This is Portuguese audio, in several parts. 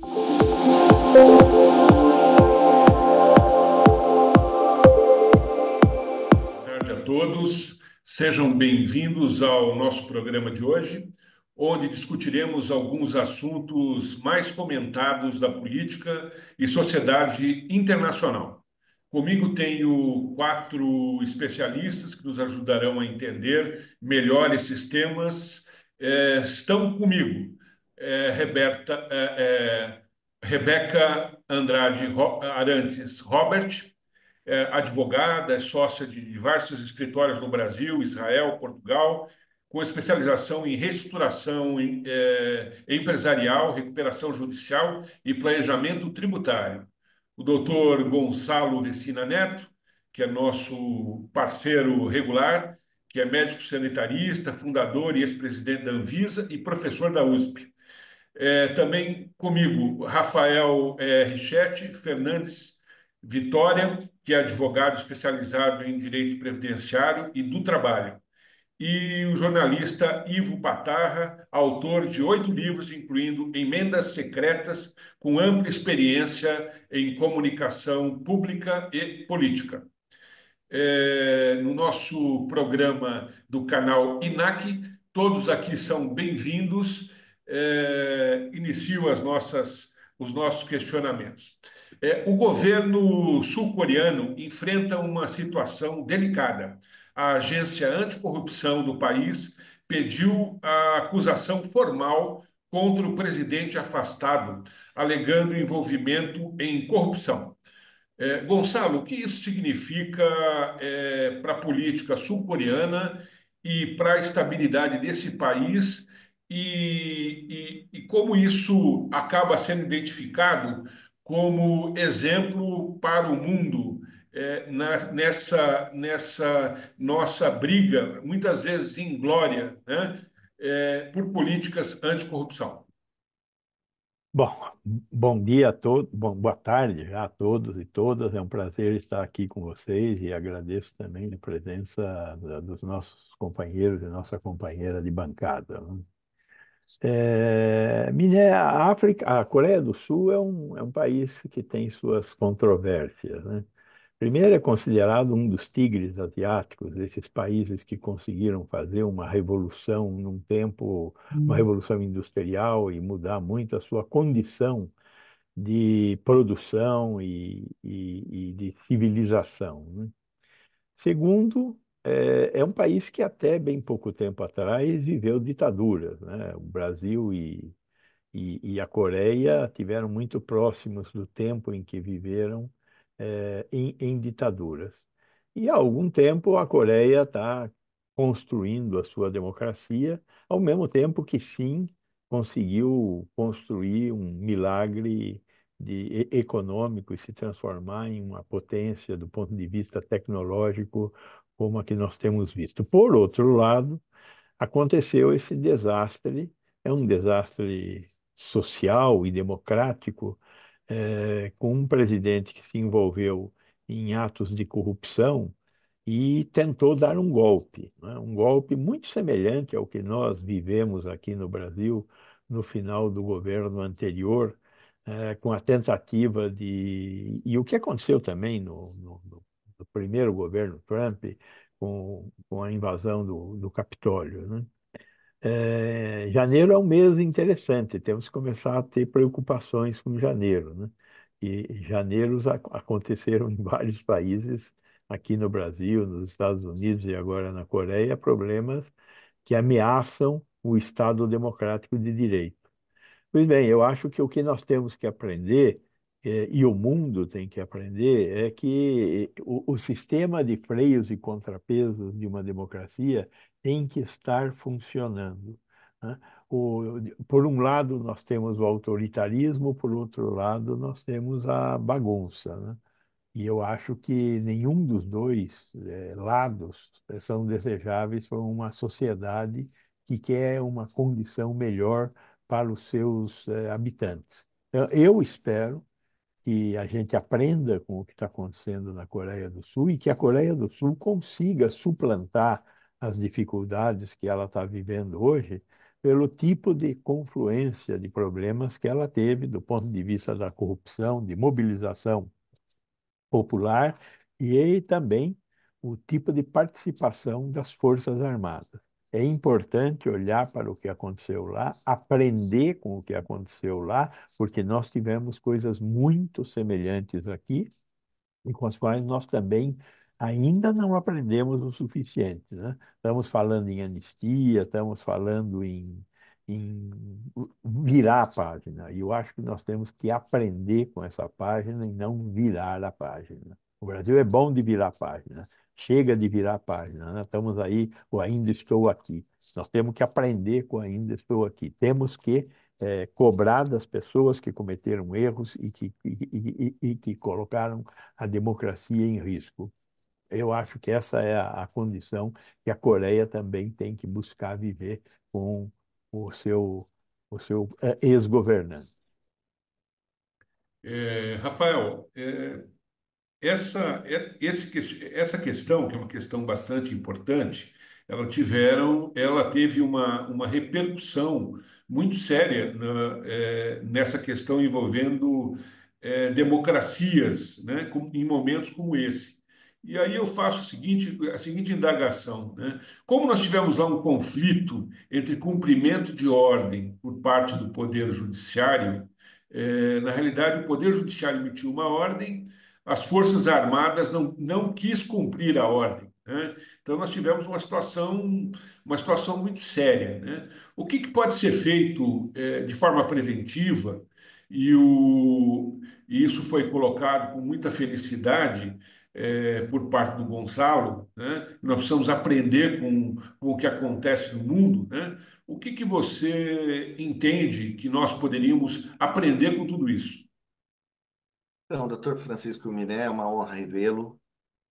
Boa tarde a todos, sejam bem-vindos ao nosso programa de hoje, onde discutiremos alguns assuntos mais comentados da política e sociedade internacional. Comigo tenho quatro especialistas que nos ajudarão a entender melhor esses temas. Estão comigo Rebeca Andrade Arantes Robert, advogada, é sócia de diversos escritórios no Brasil, Israel, Portugal, com especialização em reestruturação empresarial, recuperação judicial e planejamento tributário. O doutor Gonçalo Vecina Neto, que é nosso parceiro regular, que é médico sanitarista, fundador e ex-presidente da Anvisa e professor da USP. Também comigo, Rafael Richetti Fernandes Vitória, que é advogado especializado em direito previdenciário e do trabalho. E o jornalista Ivo Patarra, autor de 8 livros, incluindo Emendas Secretas, com ampla experiência em comunicação pública e política. No nosso programa do canal INAC. Todos aqui são bem-vindos. Inicio os nossos questionamentos. O governo sul-coreano enfrenta uma situação delicada. A agência anticorrupção do país pediu a acusação formal contra o presidente afastado, alegando envolvimento em corrupção. Gonçalo, o que isso significa para a política sul-coreana e para a estabilidade desse país e como isso acaba sendo identificado como exemplo para o mundo nessa nossa briga, muitas vezes inglória, né, por políticas anticorrupção? Bom, bom dia a todos, boa tarde já a todos e todas. É um prazer estar aqui com vocês e agradeço também a presença dos nossos companheiros e nossa companheira de bancada, né? A África, a Coreia do Sul é um país que tem suas controvérsias, né? Primeiro, é considerado um dos tigres asiáticos, esses países que conseguiram fazer uma revolução num tempo, uma revolução industrial e mudar muito a sua condição de produção e de civilização, né? Segundo, é um país que até bem pouco tempo atrás viveu ditaduras, né? O Brasil e a Coreia tiveram muito próximos do tempo em que viveram em ditaduras. E há algum tempo a Coreia está construindo a sua democracia, ao mesmo tempo que sim conseguiu construir um milagre econômico e se transformar em uma potência do ponto de vista tecnológico como a que nós temos visto. Por outro lado, aconteceu esse desastre, é um desastre social e democrático, com um presidente que se envolveu em atos de corrupção e tentou dar um golpe, né? Um golpe muito semelhante ao que nós vivemos aqui no Brasil no final do governo anterior, com a tentativa de. E o que aconteceu também no primeiro governo Trump, com a invasão do Capitólio, né? Janeiro é um mês interessante, temos que começar a ter preocupações com janeiro, né? E janeiros aconteceram em vários países, aqui no Brasil, nos Estados Unidos e agora na Coreia, problemas que ameaçam o Estado democrático de direito. Pois bem, eu acho que o que nós temos que aprender, e o mundo tem que aprender, é que o sistema de freios e contrapesos de uma democracia tem que estar funcionando, né? O, por um lado, nós temos o autoritarismo, por outro lado, nós temos a bagunça, né? E eu acho que nenhum dos dois lados são desejáveis para uma sociedade que quer uma condição melhor para os seus habitantes. Então, eu espero que a gente aprenda com o que está acontecendo na Coreia do Sul e que a Coreia do Sul consiga suplantar as dificuldades que ela está vivendo hoje, pelo tipo de confluência de problemas que ela teve do ponto de vista da corrupção, de mobilização popular e aí também o tipo de participação das Forças Armadas. É importante olhar para o que aconteceu lá, aprender com o que aconteceu lá, porque nós tivemos coisas muito semelhantes aqui e com as quais nós também ainda não aprendemos o suficiente, né? Estamos falando em anistia, estamos falando em virar a página. E eu acho que nós temos que aprender com essa página e não virar a página. O Brasil é bom de virar a página. Chega de virar a página, né? Estamos aí, o ainda estou aqui. Nós temos que aprender com o ainda estou aqui. Temos que cobrar das pessoas que cometeram erros e que colocaram a democracia em risco. Eu acho que essa é a condição que a Coreia também tem que buscar viver com o seu, ex-governante. Rafael, essa questão, que é uma questão bastante importante, ela teve uma repercussão muito séria nessa questão envolvendo democracias, né, em momentos como esse. E aí eu faço a seguinte indagação, né? Como nós tivemos lá um conflito entre cumprimento de ordem por parte do Poder Judiciário, na realidade o Poder Judiciário emitiu uma ordem, as Forças Armadas não quis cumprir a ordem, né? Então nós tivemos uma situação muito séria, né? O que pode ser feito de forma preventiva, e isso foi colocado com muita felicidade por parte do Gonçalo, né? Nós precisamos aprender com o que acontece no mundo, né? O que você entende que nós poderíamos aprender com tudo isso? Então, doutor Francisco Miné, é uma honra revê-lo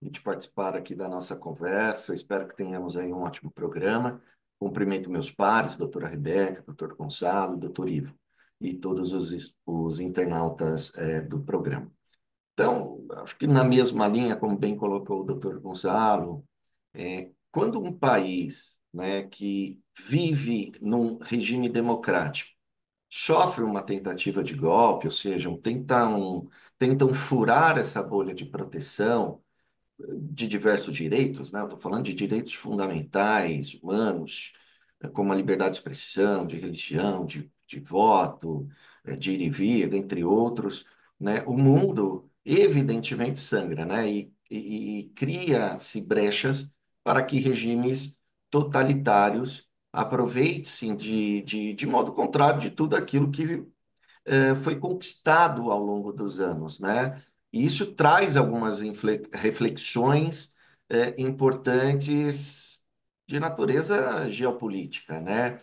e de participar aqui da nossa conversa. Espero que tenhamos aí um ótimo programa. Cumprimento meus pares, doutora Rebeca, doutor Gonçalo, doutor Ivo e todos os internautas do programa. Então, acho que na mesma linha, como bem colocou o doutor Gonçalo, quando um país, né, que vive num regime democrático sofre uma tentativa de golpe, ou seja, tentam furar essa bolha de proteção de diversos direitos, né? Eu estou falando de direitos fundamentais, humanos, como a liberdade de expressão, de religião, de voto, de ir e vir, dentre outros, né? O mundo evidentemente sangra, né? E cria-se brechas para que regimes totalitários aproveitem-se de modo contrário de tudo aquilo que foi conquistado ao longo dos anos, né? E isso traz algumas reflexões importantes de natureza geopolítica, né?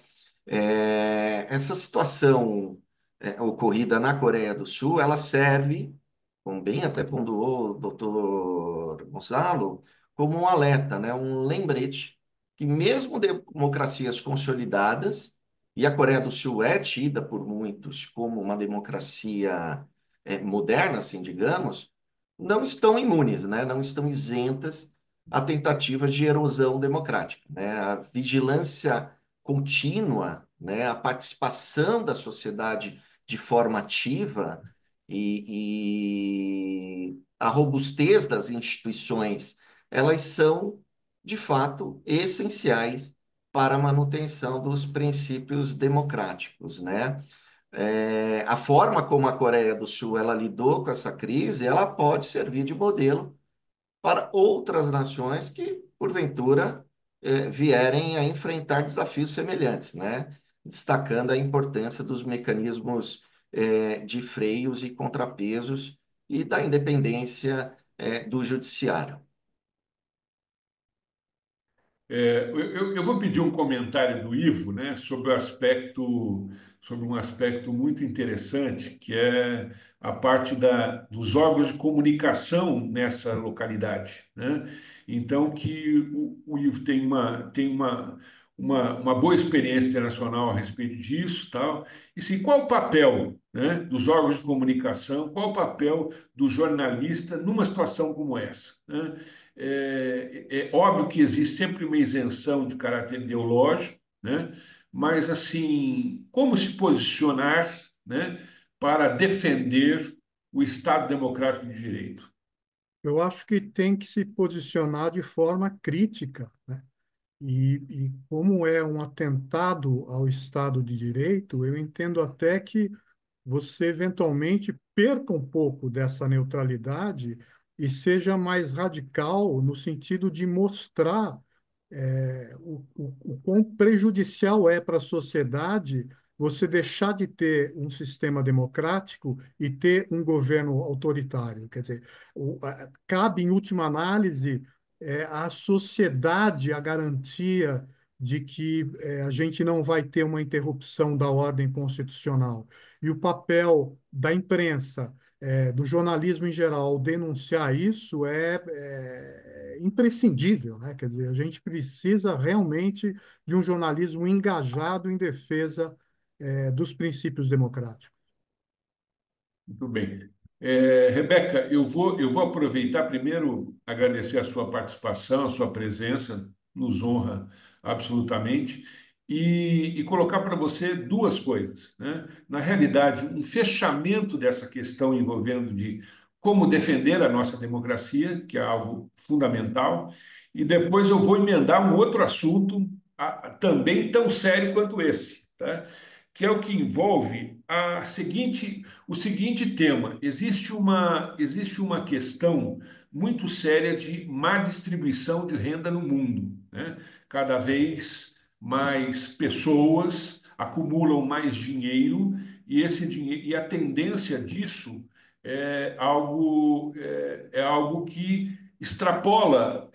Essa situação ocorrida na Coreia do Sul, ela serve, como bem até pontuou o doutor Gonçalo, como um alerta, né? Um lembrete que mesmo democracias consolidadas, e a Coreia do Sul é tida por muitos como uma democracia moderna, assim, digamos, não estão imunes, né? Não estão isentas a tentativas de erosão democrática, né? A vigilância contínua, né? A participação da sociedade de forma ativa e a robustez das instituições, elas são, de fato, essenciais para a manutenção dos princípios democráticos, né? A forma como a Coreia do Sul ela lidou com essa crise, ela pode servir de modelo para outras nações que, porventura, vierem a enfrentar desafios semelhantes, né? Destacando a importância dos mecanismos de freios e contrapesos e da independência do judiciário. Eu vou pedir um comentário do Ivo, né, sobre um aspecto muito interessante, que é a parte dos órgãos de comunicação nessa localidade, né? Então, que o Ivo uma boa experiência internacional a respeito disso, tal. E sim, qual o papel, né, dos órgãos de comunicação, qual o papel do jornalista numa situação como essa, né? É óbvio que existe sempre uma isenção de caráter ideológico, né? mas assim, como se posicionar, né, para defender o Estado Democrático de Direito? Eu acho que tem que se posicionar de forma crítica, né? E como é um atentado ao Estado de Direito, eu entendo até que você eventualmente perca um pouco dessa neutralidade e seja mais radical no sentido de mostrar o quão prejudicial é para a sociedade você deixar de ter um sistema democrático e ter um governo autoritário. Quer dizer, cabe, em última análise, à sociedade a garantia de que a gente não vai ter uma interrupção da ordem constitucional. E o papel da imprensa, do jornalismo em geral, ao denunciar isso é imprescindível, né? Quer dizer, a gente precisa realmente de um jornalismo engajado em defesa dos princípios democráticos. Muito bem. Rebeca, eu vou aproveitar primeiro agradecer a sua participação, a sua presença, nos honra absolutamente, e colocar para você duas coisas, né? Na realidade, um fechamento dessa questão envolvendo de como defender a nossa democracia, que é algo fundamental, e depois eu vou emendar um outro assunto também tão sério quanto esse, tá? Que é o que envolve o seguinte tema: existe uma questão muito séria de má distribuição de renda no mundo, né? Cada vez mais pessoas acumulam mais dinheiro e esse dinheiro e a tendência disso é algo que extrapola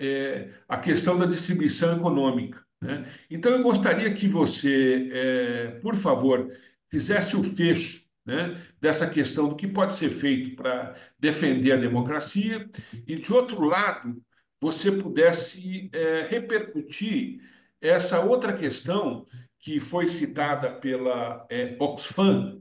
a questão da distribuição econômica, né? Então, eu gostaria que você, por favor, fizesse o fecho, né, dessa questão do que pode ser feito para defender a democracia e, de outro lado, você pudesse repercutir essa outra questão que foi citada pela Oxfam,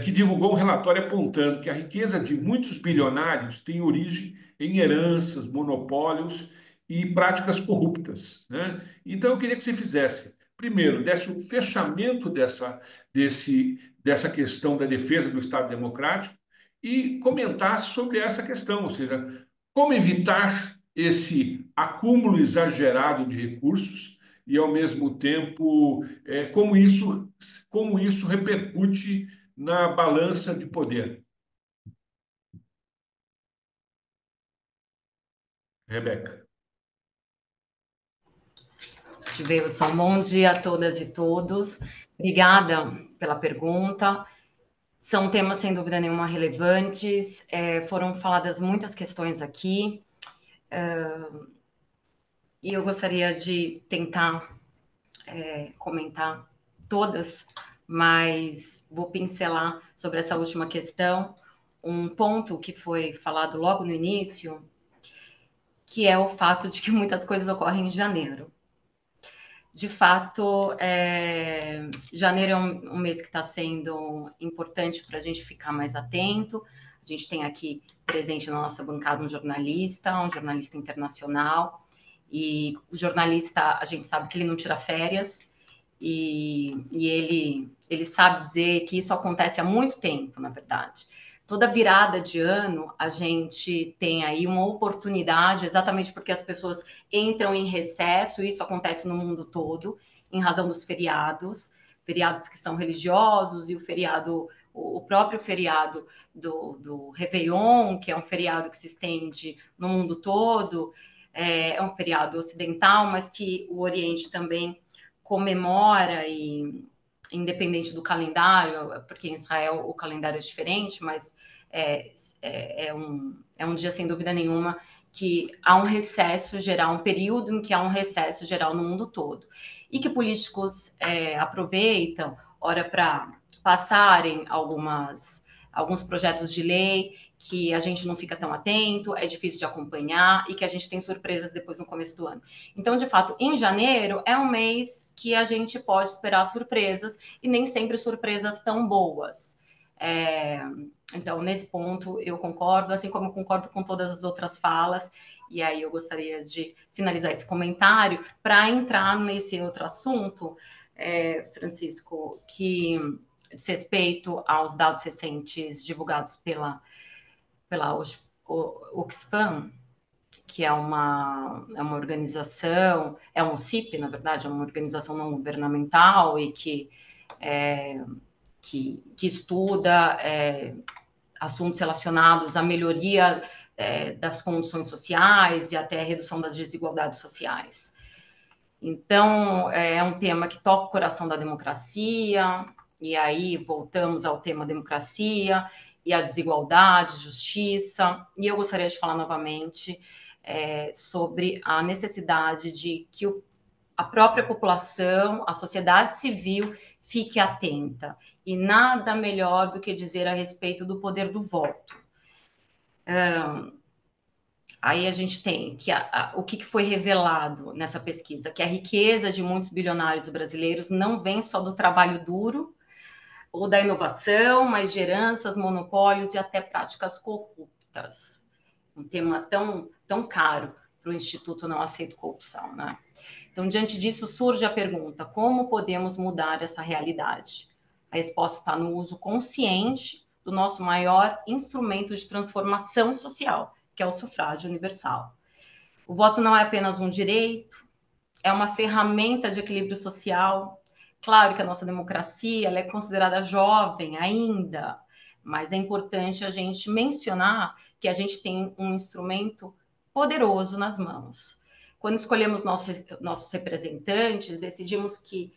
que divulgou um relatório apontando que a riqueza de muitos bilionários tem origem em heranças, monopólios e práticas corruptas, né? Então, eu queria que você fizesse, primeiro, desse um fechamento dessa questão da defesa do Estado Democrático e comentasse sobre essa questão, ou seja, como evitar esse acúmulo exagerado de recursos e, ao mesmo tempo, como isso repercute na balança de poder. Rebeca. Wilson, bom dia a todas e todos. Obrigada pela pergunta. São temas, sem dúvida nenhuma, relevantes. Foram faladas muitas questões aqui. E eu gostaria de tentar comentar todas, mas vou pincelar sobre essa última questão. Um ponto que foi falado logo no início, que é o fato de que muitas coisas ocorrem em janeiro. De fato, janeiro é um mês que está sendo importante para a gente ficar mais atento. A gente tem aqui presente na nossa bancada um jornalista internacional, e o jornalista, a gente sabe que ele não tira férias, e ele sabe dizer que isso acontece há muito tempo, na verdade. Toda virada de ano, a gente tem aí uma oportunidade, exatamente porque as pessoas entram em recesso, e isso acontece no mundo todo, em razão dos feriados que são religiosos, e o próprio feriado do Réveillon, que é um feriado que se estende no mundo todo, é um feriado ocidental, mas que o Oriente também comemora, e independente do calendário, porque em Israel o calendário é diferente, mas é um dia, sem dúvida nenhuma, que há um recesso geral, um período em que há um recesso geral no mundo todo. E que políticos aproveitam, ora, para passarem alguns projetos de lei que a gente não fica tão atento, é difícil de acompanhar e que a gente tem surpresas depois no começo do ano. Então, de fato, em janeiro é um mês que a gente pode esperar surpresas, e nem sempre surpresas tão boas. Então, nesse ponto, eu concordo, assim como eu concordo com todas as outras falas, e aí eu gostaria de finalizar esse comentário para entrar nesse outro assunto, Francisco, que diz respeito aos dados recentes divulgados pela Oxfam, que é uma organização, é um CIP, na verdade, é uma organização não governamental e que estuda assuntos relacionados à melhoria das condições sociais e até a redução das desigualdades sociais. Então, é um tema que toca o coração da democracia, e aí voltamos ao tema democracia e a desigualdade, justiça, e eu gostaria de falar novamente sobre a necessidade de que a própria população, a sociedade civil, fique atenta. E nada melhor do que dizer a respeito do poder do voto. Aí a gente tem que o que foi revelado nessa pesquisa, que a riqueza de muitos bilionários brasileiros não vem só do trabalho duro ou da inovação, mas de heranças, monopólios e até práticas corruptas. Um tema tão caro para o Instituto Não Aceito Corrupção, né? Então, diante disso, surge a pergunta: como podemos mudar essa realidade? A resposta está no uso consciente do nosso maior instrumento de transformação social, que é o sufrágio universal. O voto não é apenas um direito, é uma ferramenta de equilíbrio social. Claro que a nossa democracia ela é considerada jovem ainda, mas é importante a gente mencionar que a gente tem um instrumento poderoso nas mãos. Quando escolhemos nossos representantes, decidimos que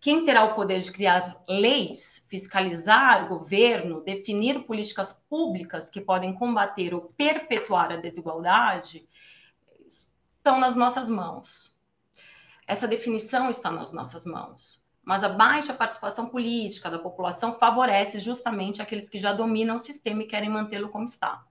quem terá o poder de criar leis, fiscalizar o governo, definir políticas públicas que podem combater ou perpetuar a desigualdade, estão nas nossas mãos. Essa definição está nas nossas mãos. Mas a baixa participação política da população favorece justamente aqueles que já dominam o sistema e querem mantê-lo como está.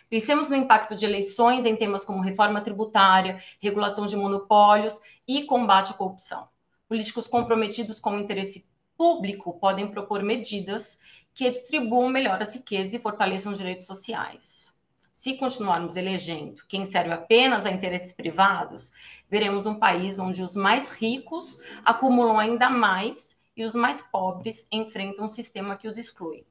Pensemos no impacto de eleições em temas como reforma tributária, regulação de monopólios e combate à corrupção. Políticos comprometidos com o interesse público podem propor medidas que distribuam melhor as riquezas e fortaleçam os direitos sociais. Se continuarmos elegendo quem serve apenas a interesses privados, veremos um país onde os mais ricos acumulam ainda mais e os mais pobres enfrentam um sistema que os exclui.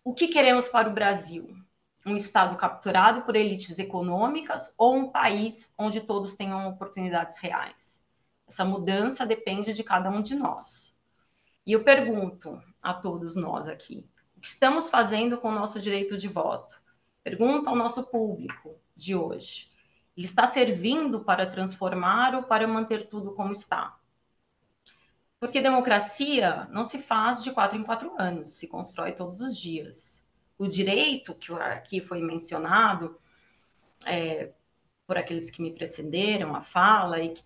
O que queremos para o Brasil? Um Estado capturado por elites econômicas ou um país onde todos tenham oportunidades reais? Essa mudança depende de cada um de nós. E eu pergunto a todos nós aqui, o que estamos fazendo com o nosso direito de voto? Pergunto ao nosso público de hoje. Ele está servindo para transformar ou para manter tudo como está? Porque democracia não se faz de 4 em 4 anos, se constrói todos os dias. O direito que aqui foi mencionado por aqueles que me precederam, a fala, e que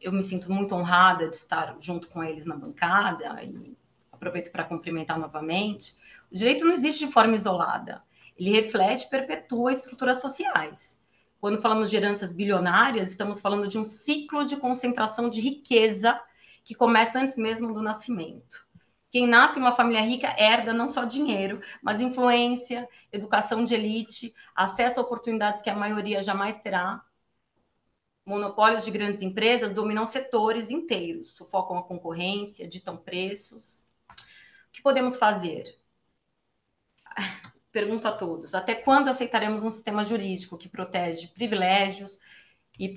eu me sinto muito honrada de estar junto com eles na bancada, e aproveito para cumprimentar novamente. O direito não existe de forma isolada. Ele reflete e perpetua estruturas sociais. Quando falamos de heranças bilionárias, estamos falando de um ciclo de concentração de riqueza que começa antes mesmo do nascimento. Quem nasce em uma família rica herda não só dinheiro, mas influência, educação de elite, acesso a oportunidades que a maioria jamais terá. Monopólios de grandes empresas dominam setores inteiros, sufocam a concorrência, ditam preços. O que podemos fazer? Pergunto a todos, até quando aceitaremos um sistema jurídico que protege privilégios e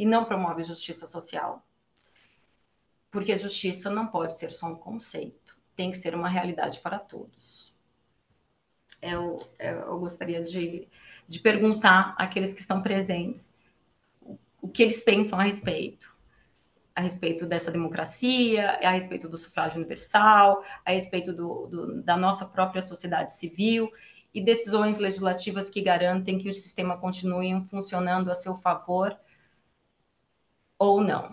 não promove justiça social? Porque justiça não pode ser só um conceito, tem que ser uma realidade para todos. Eu gostaria de perguntar àqueles que estão presentes o que eles pensam a respeito dessa democracia, a respeito do sufrágio universal, a respeito da nossa própria sociedade civil e decisões legislativas que garantem que o sistema continue funcionando a seu favor ou não.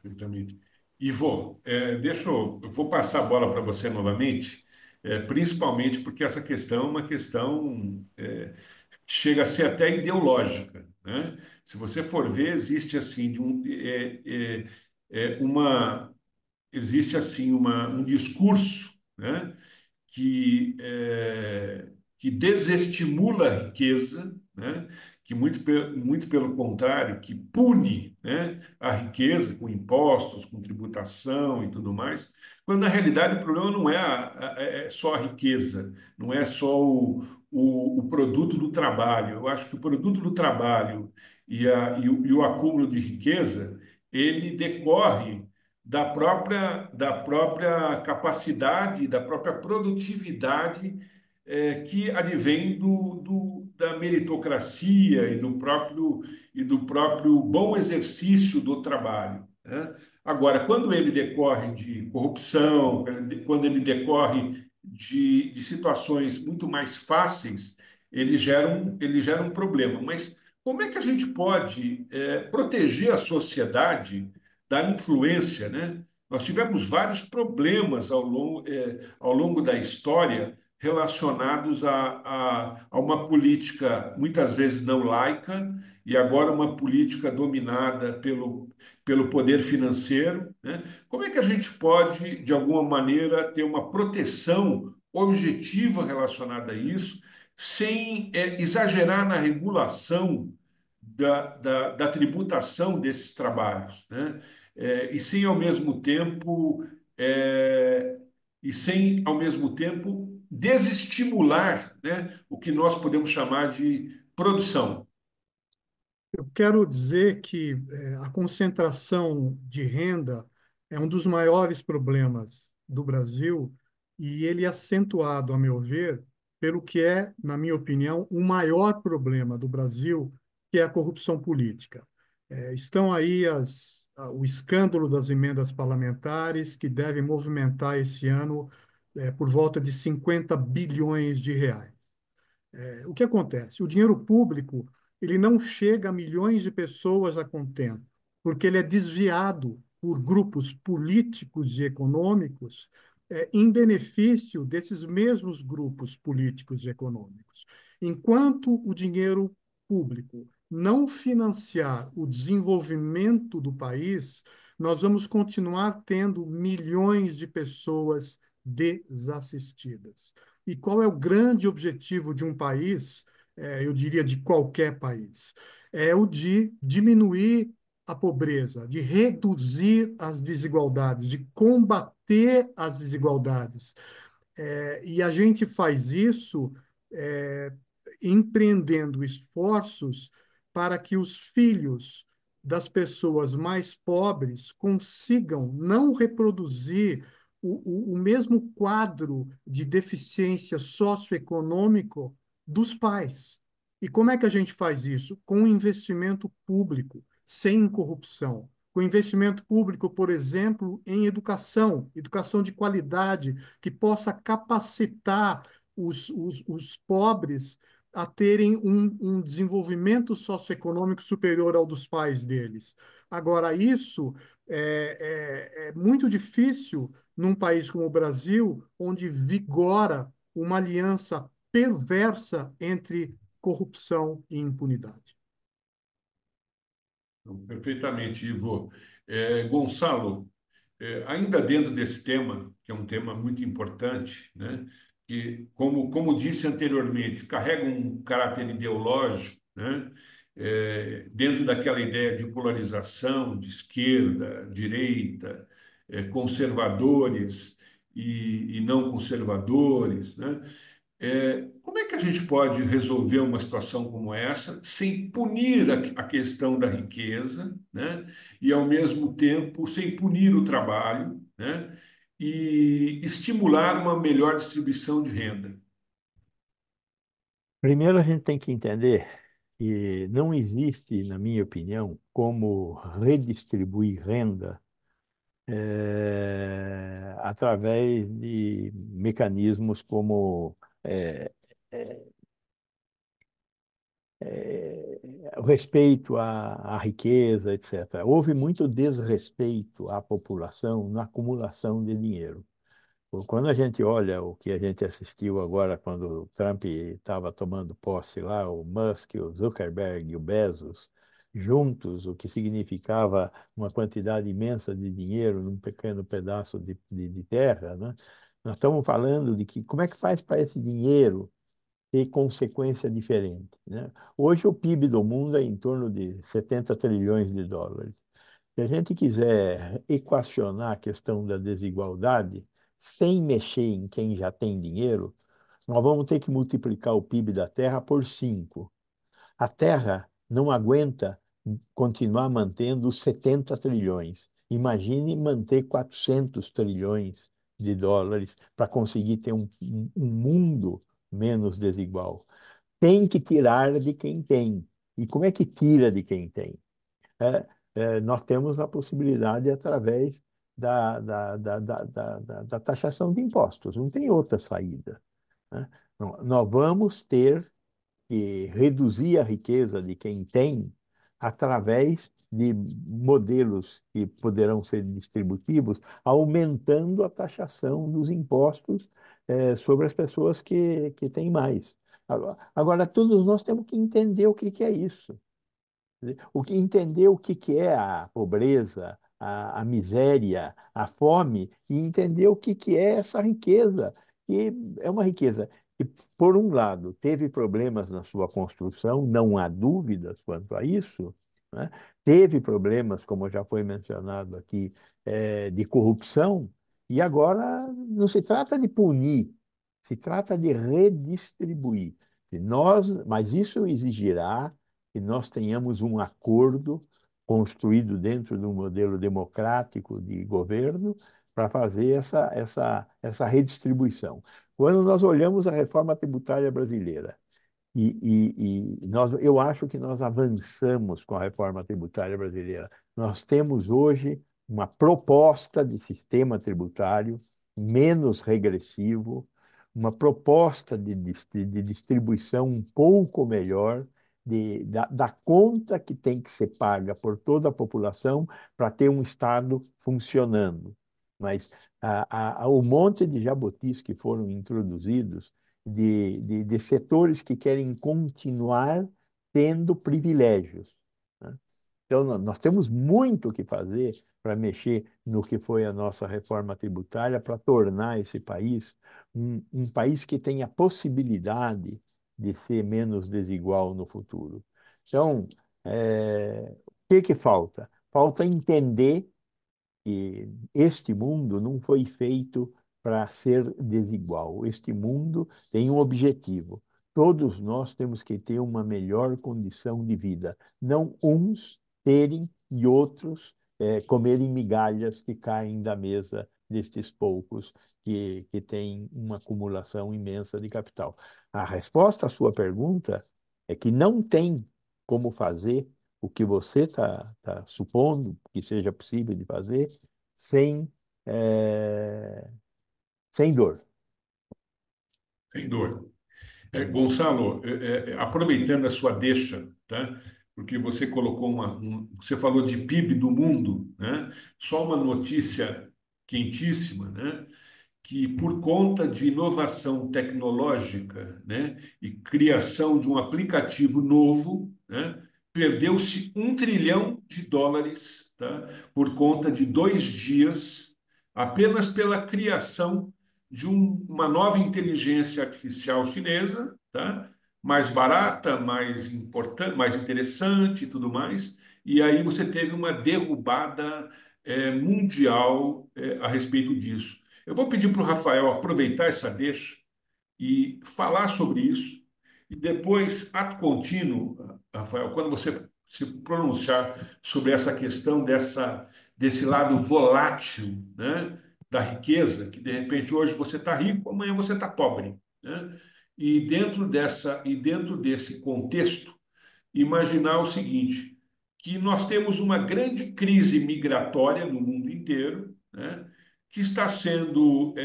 Perfeitamente. Ivo, eu vou passar a bola para você novamente, principalmente porque essa questão é uma questão que chega a ser até ideológica, né? Se você for ver, existe assim existe assim um discurso, né, que desestimula a riqueza, né, que muito pelo contrário, que pune, né, a riqueza com impostos, com tributação e tudo mais, quando na realidade o problema não é, é só a riqueza, não é só o produto do trabalho. Eu acho que o produto do trabalho e o acúmulo de riqueza, ele decorre da própria capacidade, da própria produtividade que advém da meritocracia e do próprio bom exercício do trabalho, né? Agora, quando ele decorre de corrupção, quando ele decorre de situações muito mais fáceis, ele gera um problema. Mas como é que a gente pode proteger a sociedade da influência, né? Nós tivemos vários problemas ao longo da história relacionados a uma política muitas vezes não laica e agora uma política dominada pelo poder financeiro, né? Como é que a gente pode, de alguma maneira, ter uma proteção objetiva relacionada a isso, sem exagerar na regulação da tributação desses trabalhos, né? E sem ao mesmo tempo é, ao mesmo tempo desestimular, né, o que nós podemos chamar de produção. Eu quero dizer que a concentração de renda é um dos maiores problemas do Brasil e ele é acentuado, a meu ver, pelo que é, na minha opinião, o maior problema do Brasil, que é a corrupção política. Estão aí o escândalo das emendas parlamentares, que deve movimentar esse ano por volta de 50 bilhões de reais. O que acontece? O dinheiro público ele não chega a milhões de pessoas a contento, porque ele é desviado por grupos políticos e econômicos em benefício desses mesmos grupos políticos e econômicos. Enquanto o dinheiro público não financiar o desenvolvimento do país, nós vamos continuar tendo milhões de pessoas desassistidas. E qual é o grande objetivo de um país, eu diria de qualquer país? É o de diminuir a pobreza, de reduzir as desigualdades, de combater as desigualdades. E a gente faz isso é, empreendendo esforços para que os filhos das pessoas mais pobres consigam não reproduzir o mesmo quadro de deficiência socioeconômico dos pais. E como é que a gente faz isso? Com investimento público, sem corrupção. Com investimento público, por exemplo, em educação, educação de qualidade, que possa capacitar os pobres a terem um desenvolvimento socioeconômico superior ao dos pais deles. Agora, isso é muito difícil num país como o Brasil, onde vigora uma aliança perversa entre corrupção e impunidade. Perfeitamente, Ivo. Gonçalo, ainda dentro desse tema, que é um tema muito importante, né, que, como disse anteriormente, carrega um caráter ideológico, né, dentro daquela ideia de polarização, de esquerda, direita, conservadores e não conservadores, né? Como é que a gente pode resolver uma situação como essa sem punir a questão da riqueza, né? E, ao mesmo tempo, sem punir o trabalho, né? E estimular uma melhor distribuição de renda? Primeiro, a gente tem que entender que não existe, na minha opinião, como redistribuir renda através de mecanismos como eh, eh, o respeito à riqueza, etc. Houve muito desrespeito à população na acumulação de dinheiro. Quando a gente olha o que a gente assistiu agora, quando o Trump estava tomando posse lá, o Musk, o Zuckerberg e o Bezos, juntos, o que significava uma quantidade imensa de dinheiro num pequeno pedaço de terra, né? Nós estamos falando de que como é que faz para esse dinheiro ter consequência diferente, né? Hoje o PIB do mundo é em torno de 70 trilhões de dólares. Se a gente quiser equacionar a questão da desigualdade, sem mexer em quem já tem dinheiro, nós vamos ter que multiplicar o PIB da Terra por 5. A Terra não aguenta continuar mantendo os 70 trilhões. Imagine manter 400 trilhões de dólares para conseguir ter um mundo menos desigual. Tem que tirar de quem tem. E como é que tira de quem tem? É, nós temos a possibilidade através da taxação de impostos. Não tem outra saída, né? Nós vamos ter que reduzir a riqueza de quem tem através de modelos que poderão ser distributivos, aumentando a taxação dos impostos sobre as pessoas que têm mais. Agora, todos nós temos que entender o que é isso. Entender o que é a pobreza, a miséria, a fome, e entender o que é essa riqueza, que é uma riqueza que, por um lado, teve problemas na sua construção, não há dúvidas quanto a isso, né? Teve problemas, como já foi mencionado aqui, de corrupção, e agora não se trata de punir, se trata de redistribuir. Mas isso exigirá que nós tenhamos um acordo construído dentro de um modelo democrático de governo para fazer essa redistribuição. Quando nós olhamos a reforma tributária brasileira, eu acho que nós avançamos com a reforma tributária brasileira. Nós temos hoje uma proposta de sistema tributário menos regressivo, uma proposta de distribuição um pouco melhor da conta que tem que ser paga por toda a população para ter um Estado funcionando. Mas o monte de jabutis que foram introduzidos de setores que querem continuar tendo privilégios, né? Então, nós temos muito o que fazer para mexer no que foi a nossa reforma tributária, para tornar esse país um país que tenha possibilidade de ser menos desigual no futuro. Então, o que falta? Falta entender que este mundo não foi feito para ser desigual. Este mundo tem um objetivo. Todos nós temos que ter uma melhor condição de vida, não uns terem e outros comerem migalhas que caem da mesa destes poucos que têm uma acumulação imensa de capital. A resposta à sua pergunta é que não tem como fazer o que você está supondo que seja possível de fazer sem, eh, sem dor. Sem dor. Gonçalo, aproveitando a sua deixa, tá? Porque você colocou você falou de PIB do mundo, né? Só uma notícia quentíssima, né? Que por conta de inovação tecnológica, né, e criação de um aplicativo novo, né, perdeu-se US$ 1 trilhão, tá, por conta de 2 dias, apenas pela criação de uma nova inteligência artificial chinesa, tá, mais barata, mais importante, mais interessante e tudo mais. E aí você teve uma derrubada mundial a respeito disso. Eu vou pedir para o Rafael aproveitar essa deixa e falar sobre isso. E depois, ato contínuo, Rafael, quando você se pronunciar sobre essa questão desse lado volátil, né, da riqueza, que de repente hoje você está rico, amanhã você está pobre, né? E dentro desse contexto, imaginar o seguinte, que nós temos uma grande crise migratória no mundo inteiro, né, que está sendo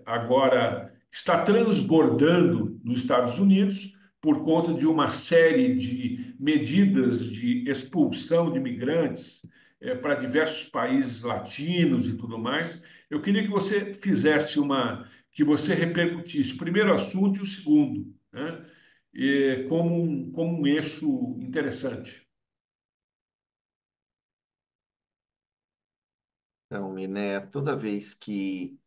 agora está transbordando nos Estados Unidos por conta de uma série de medidas de expulsão de migrantes para diversos países latinos e tudo mais. Eu queria que você que você repercutisse o primeiro assunto e o segundo, né? Como um eixo interessante. Então, Miné, toda vez que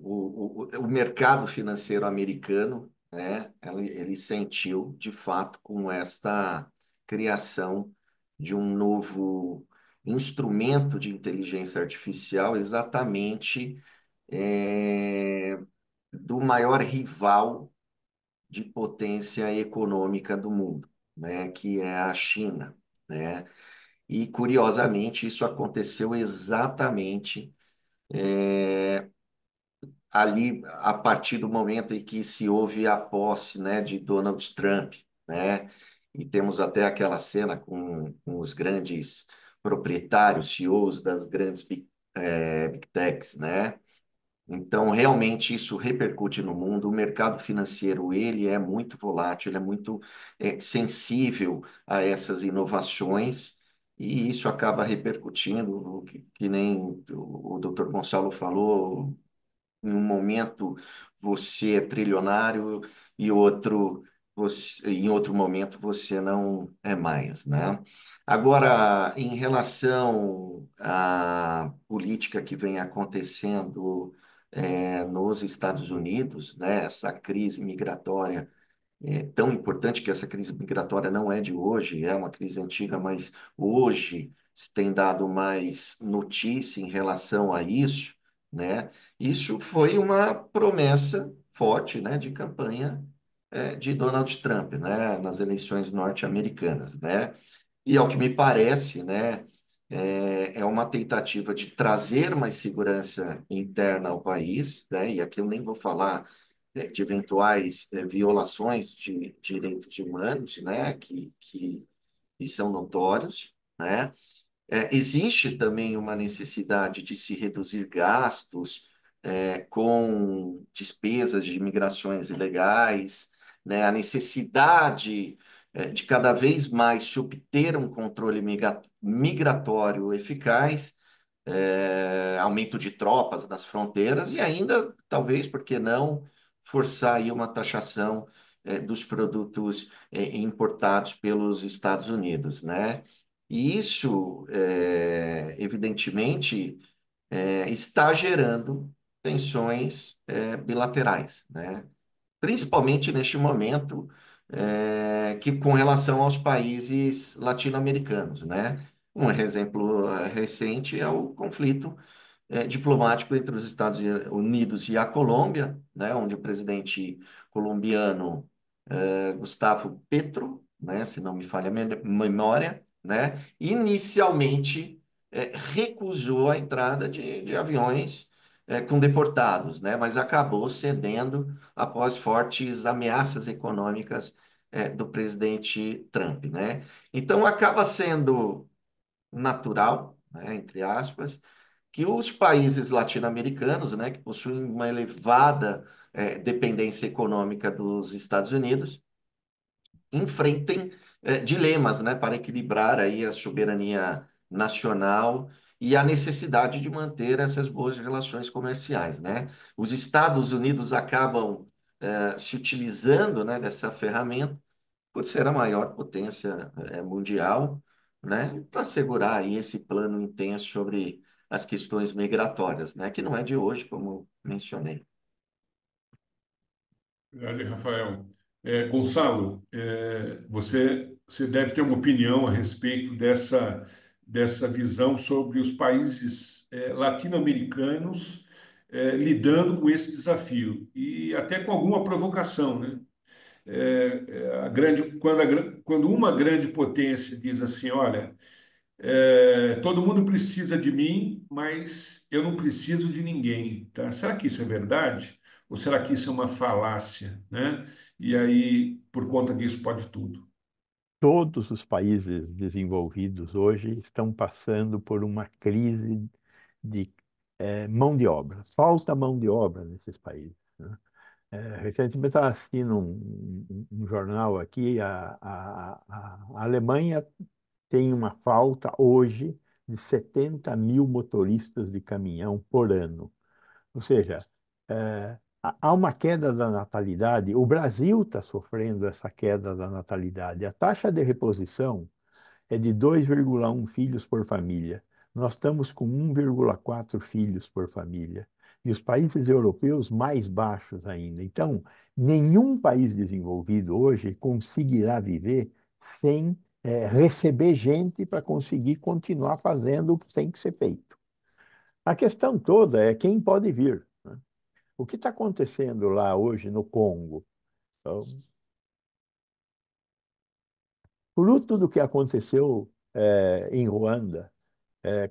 o mercado financeiro americano né? Ele sentiu, de fato, com esta criação de um novo instrumento de inteligência artificial, exatamente do maior rival de potência econômica do mundo, né? Que é a China, né? E, curiosamente, isso aconteceu exatamente ali a partir do momento em que se houve a posse, né, de Donald Trump, né? E temos até aquela cena com os grandes proprietários, CEOs das grandes Big Techs, né? Então, realmente, isso repercute no mundo. O mercado financeiro, ele é muito volátil, ele é muito sensível a essas inovações, e isso acaba repercutindo, que nem o Dr. Gonçalo falou, em um momento você é trilionário e em outro momento você não é mais, né? Agora, em relação à política que vem acontecendo nos Estados Unidos, né? Essa crise migratória é tão importante, que essa crise migratória não é de hoje, é uma crise antiga, mas hoje se tem dado mais notícia em relação a isso, né? Isso foi uma promessa forte, né, de campanha de Donald Trump, né, nas eleições norte-americanas, né? E ao que me parece, né, é uma tentativa de trazer mais segurança interna ao país, né? E aqui eu nem vou falar de eventuais violações de direitos humanos, né, que são notórios, né? Existe também uma necessidade de se reduzir gastos com despesas de migrações ilegais, né? A necessidade de cada vez mais se obter um controle migratório eficaz, aumento de tropas nas fronteiras e ainda, talvez, por que não, forçar aí uma taxação dos produtos importados pelos Estados Unidos, né? E isso, evidentemente, está gerando tensões bilaterais, né? Principalmente neste momento, que com relação aos países latino-americanos, né? Um exemplo recente é o conflito diplomático entre os Estados Unidos e a Colômbia, né? Onde o presidente colombiano Gustavo Petro, né? Se não me falha a memória, né? Inicialmente recusou a entrada de aviões com deportados, né? Mas acabou cedendo após fortes ameaças econômicas do presidente Trump, né? Então acaba sendo natural, né, entre aspas, que os países latino-americanos, né, que possuem uma elevada dependência econômica dos Estados Unidos, enfrentem dilemas, né, para equilibrar aí a soberania nacional e a necessidade de manter essas boas relações comerciais, né? Os Estados Unidos acabam se utilizando, né, dessa ferramenta por ser a maior potência mundial, né, para assegurar aí esse plano intenso sobre as questões migratórias, né, que não é de hoje, como mencionei. Obrigado, Rafael. Gonçalo, você deve ter uma opinião a respeito dessa visão sobre os países latino-americanos lidando com esse desafio e até com alguma provocação, né? Quando uma grande potência diz assim, olha, todo mundo precisa de mim, mas eu não preciso de ninguém, tá? Será que isso é verdade? Ou será que isso é uma falácia, né? E aí, por conta disso, pode tudo. Todos os países desenvolvidos hoje estão passando por uma crise de mão de obra. Falta mão de obra nesses países, né? Recentemente eu estava assistindo um jornal aqui, a Alemanha tem uma falta hoje de 70 mil motoristas de caminhão por ano. Ou seja, há uma queda da natalidade. O Brasil está sofrendo essa queda da natalidade. A taxa de reposição é de 2,1 filhos por família. Nós estamos com 1,4 filhos por família. e os países europeus mais baixos ainda. Então, nenhum país desenvolvido hoje conseguirá viver sem receber gente para conseguir continuar fazendo o que tem que ser feito. A questão toda é quem pode vir, né? O que está acontecendo lá hoje no Congo? Então, fruto do que aconteceu em Ruanda,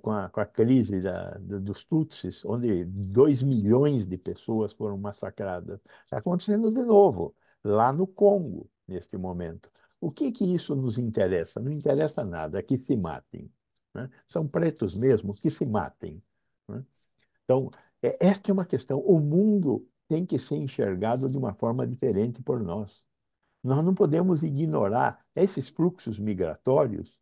com a crise dos Tutsis, onde 2 milhões de pessoas foram massacradas. Está acontecendo de novo, lá no Congo, neste momento. O que que isso nos interessa? Não interessa nada, que se matem, né? São pretos mesmo, que se matem, né? Então, esta é uma questão. O mundo tem que ser enxergado de uma forma diferente por nós. Nós não podemos ignorar esses fluxos migratórios.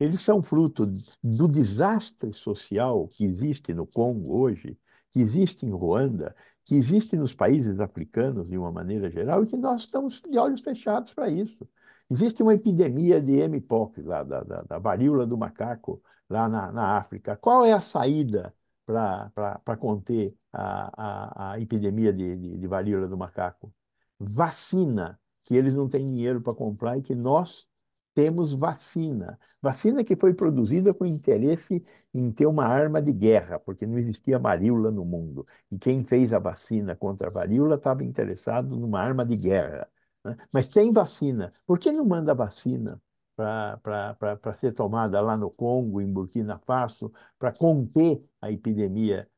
Eles são fruto do desastre social que existe no Congo hoje, que existe em Ruanda, que existe nos países africanos de uma maneira geral, e que nós estamos de olhos fechados para isso. Existe uma epidemia de mpox, lá, da varíola do macaco, lá na África. Qual é a saída para conter a epidemia de varíola do macaco? Vacina, que eles não têm dinheiro para comprar e que nós temos vacina. Vacina que foi produzida com interesse em ter uma arma de guerra, porque não existia varíola no mundo. E quem fez a vacina contra a varíola estava interessado numa arma de guerra, né? Mas tem vacina. Por que não manda vacina para ser tomada lá no Congo, em Burkina Faso, para conter a epidemia?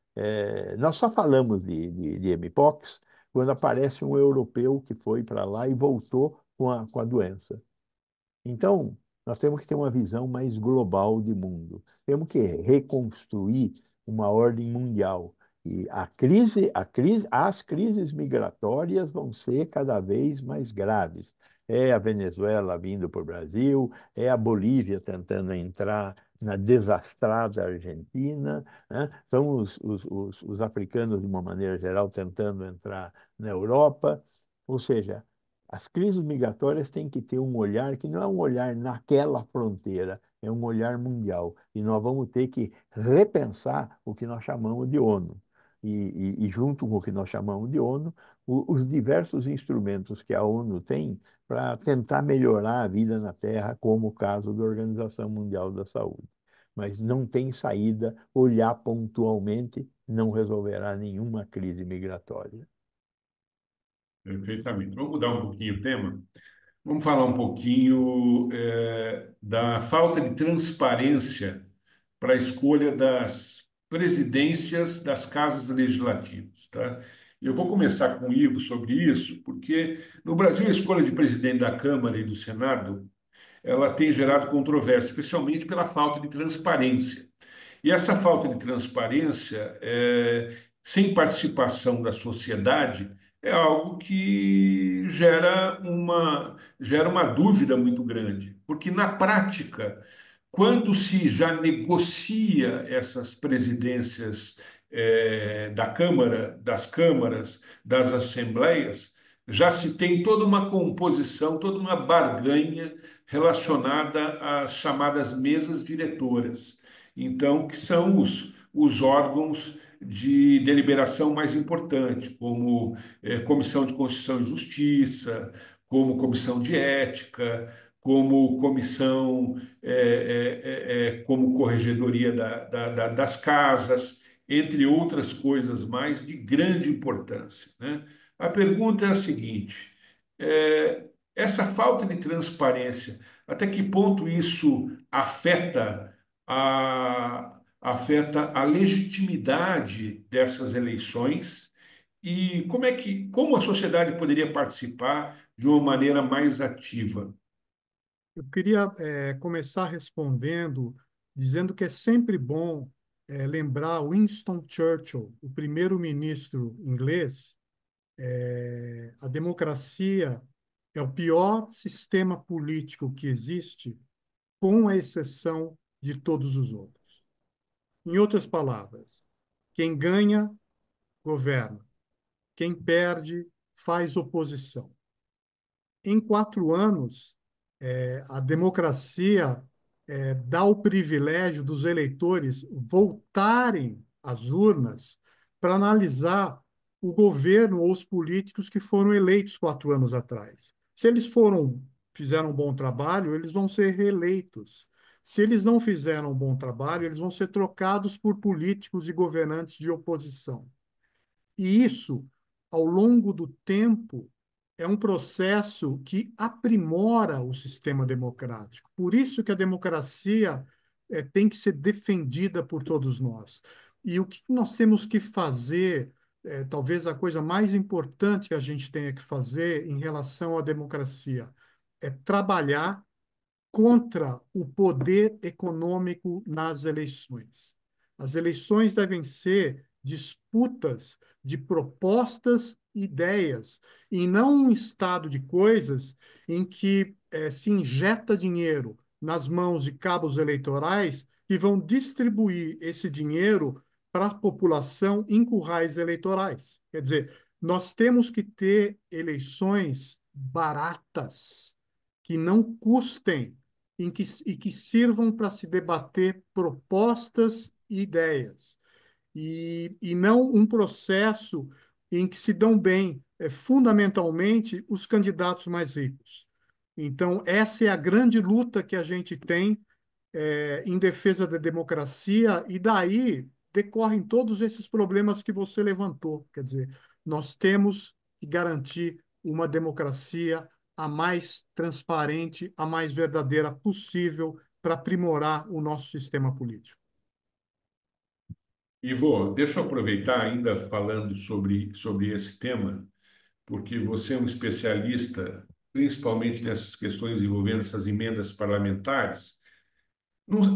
Nós só falamos de mpox quando aparece um europeu que foi para lá e voltou com a doença. Então, nós temos que ter uma visão mais global de mundo. Temos que reconstruir uma ordem mundial. E as crises migratórias vão ser cada vez mais graves. É a Venezuela vindo para o Brasil, é a Bolívia tentando entrar na desastrada Argentina, né? São os africanos, de uma maneira geral, tentando entrar na Europa. Ou seja, as crises migratórias têm que ter um olhar que não é um olhar naquela fronteira, é um olhar mundial. E nós vamos ter que repensar o que nós chamamos de ONU. E junto com o que nós chamamos de ONU, os diversos instrumentos que a ONU tem para tentar melhorar a vida na Terra, como o caso da Organização Mundial da Saúde. Mas não tem saída, olhar pontualmente não resolverá nenhuma crise migratória. Perfeitamente. Vamos mudar um pouquinho o tema. Vamos falar um pouquinho da falta de transparência para a escolha das presidências das casas legislativas, tá? Eu vou começar com o Ivo sobre isso, porque no Brasil a escolha de presidente da Câmara e do Senado, ela tem gerado controvérsia, especialmente pela falta de transparência. E essa falta de transparência, sem participação da sociedade, é algo que gera uma dúvida muito grande, porque na prática, quando se já negocia essas presidências da Câmara, das câmaras, das assembleias, já se tem toda uma composição, toda uma barganha relacionada às chamadas mesas diretoras. Então, que são os órgãos de deliberação mais importantes, como Comissão de Constituição e Justiça, como Comissão de Ética, como comissão, como corregedoria das casas, entre outras coisas mais de grande importância, né? A pergunta é a seguinte: é, essa falta de transparência, até que ponto isso afeta a legitimidade dessas eleições e como a sociedade poderia participar de uma maneira mais ativa? Eu queria começar respondendo, dizendo que é sempre bom lembrar Winston Churchill, o primeiro-ministro inglês. A democracia é o pior sistema político que existe, com a exceção de todos os outros. Em outras palavras, quem ganha, governa. Quem perde, faz oposição. Em 4 anos, a democracia dá o privilégio dos eleitores voltarem às urnas para analisar o governo ou os políticos que foram eleitos 4 anos atrás. Se eles fizeram um bom trabalho, eles vão ser reeleitos. Se eles não fizeram um bom trabalho, eles vão ser trocados por políticos e governantes de oposição. E isso, ao longo do tempo, é um processo que aprimora o sistema democrático. Por isso que a democracia tem que ser defendida por todos nós. E o que nós temos que fazer, talvez a coisa mais importante que a gente tenha que fazer em relação à democracia, é trabalhar contra o poder econômico nas eleições. As eleições devem ser disputas de propostas e ideias, e não um estado de coisas em que se injeta dinheiro nas mãos de cabos eleitorais que vão distribuir esse dinheiro para a população em currais eleitorais. Quer dizer, nós temos que ter eleições baratas, que não custem e que sirvam para se debater propostas e ideias, e não um processo em que se dão bem, fundamentalmente, os candidatos mais ricos. Então, essa é a grande luta que a gente tem em defesa da democracia, e daí decorrem todos esses problemas que você levantou. Quer dizer, nós temos que garantir uma democracia a mais transparente, a mais verdadeira possível para aprimorar o nosso sistema político. Ivo, deixa eu aproveitar ainda falando sobre esse tema, porque você é um especialista, principalmente nessas questões envolvendo essas emendas parlamentares.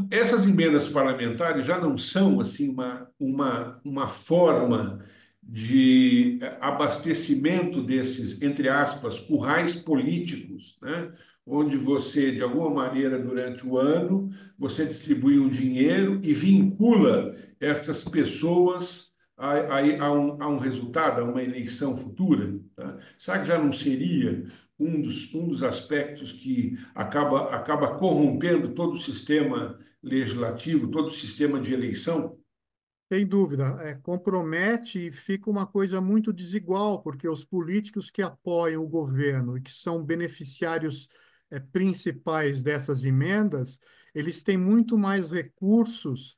Essas emendas parlamentares já não são assim uma forma de abastecimento desses, entre aspas, currais políticos, né? Onde você, de alguma maneira, durante o ano, você distribui um dinheiro e vincula essas pessoas a um resultado, a uma eleição futura, tá? Será que já não seria um dos aspectos que acaba corrompendo todo o sistema legislativo, todo o sistema de eleição? Sem dúvida, compromete e fica uma coisa muito desigual, porque os políticos que apoiam o governo e que são beneficiários principais dessas emendas, eles têm muito mais recursos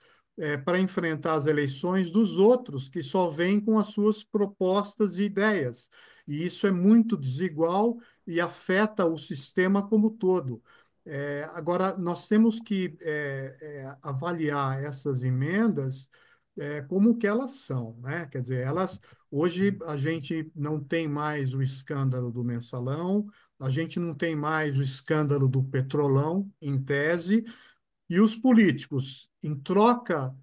para enfrentar as eleições dos outros, que só vêm com as suas propostas e ideias. E isso é muito desigual e afeta o sistema como todo. Agora, nós temos que avaliar essas emendas como que elas são, né? Quer dizer, hoje a gente não tem mais o escândalo do mensalão, a gente não tem mais o escândalo do petrolão, em tese, e os políticos, em troca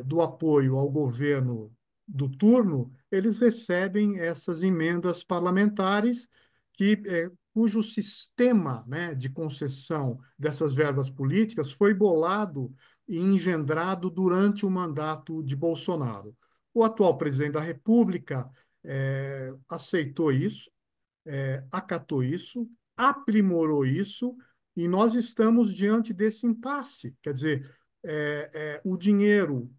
do apoio ao governo do turno, eles recebem essas emendas parlamentares cujo sistema, né, de concessão dessas verbas políticas foi bolado e engendrado durante o mandato de Bolsonaro. O atual presidente da República aceitou isso, acatou isso, aprimorou isso, e nós estamos diante desse impasse. Quer dizer, o dinheiro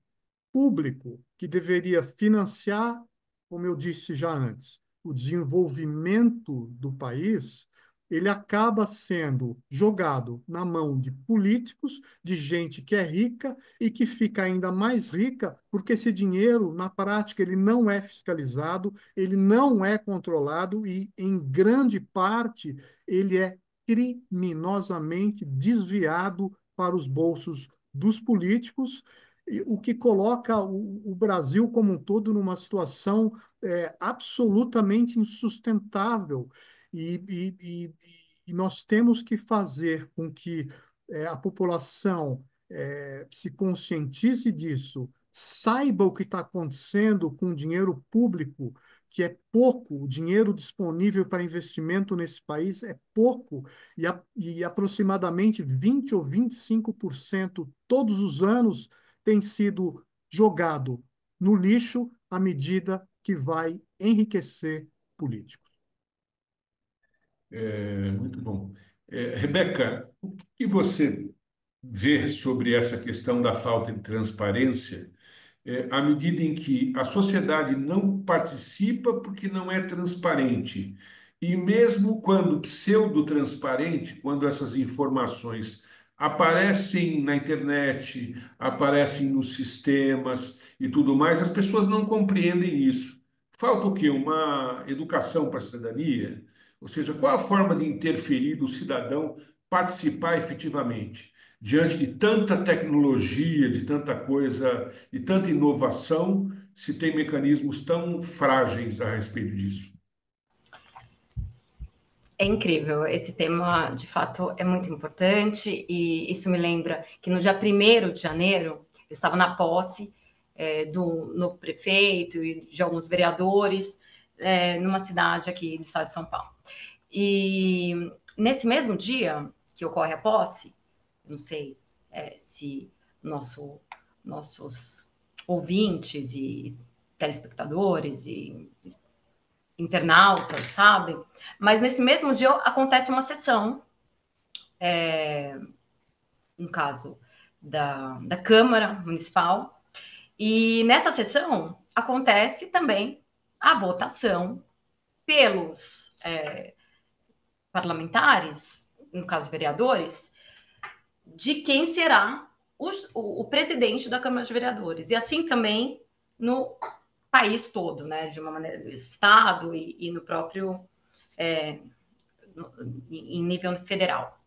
público que deveria financiar, como eu disse já antes, o desenvolvimento do país, ele acaba sendo jogado na mão de políticos, de gente que é rica e que fica ainda mais rica, porque esse dinheiro, na prática, ele não é fiscalizado, ele não é controlado e, em grande parte, ele é criminosamente desviado para os bolsos dos políticos, o que coloca o Brasil como um todo numa situação absolutamente insustentável. E, e, e, e nós temos que fazer com que a população se conscientize disso, saiba o que está acontecendo com o dinheiro público, que é pouco, o dinheiro disponível para investimento nesse país é pouco, e aproximadamente 20 ou 25% todos os anos tem sido jogado no lixo à medida que vai enriquecer políticos. Muito bom. Rebeca, o que você vê sobre essa questão da falta de transparência à medida em que a sociedade não participa porque não é transparente. E mesmo quando pseudo-transparente, quando essas informações aparecem na internet, aparecem nos sistemas e tudo mais, as pessoas não compreendem isso. Falta o quê? Uma educação para a cidadania? Ou seja, qual a forma de interferir do cidadão participar efetivamente? Diante de tanta tecnologia, de tanta coisa, de tanta inovação, se tem mecanismos tão frágeis a respeito disso. É incrível, esse tema de fato é muito importante e isso me lembra que no dia 1º de janeiro eu estava na posse do novo prefeito e de alguns vereadores numa cidade aqui do estado de São Paulo. E nesse mesmo dia que ocorre a posse, não sei se nossos ouvintes e telespectadores e internautas sabem, mas nesse mesmo dia acontece uma sessão, no caso da Câmara Municipal, e nessa sessão acontece também a votação pelos parlamentares, no caso vereadores, de quem será o presidente da Câmara de Vereadores. E assim também no país todo, né, de uma maneira, no Estado e no próprio, em nível federal.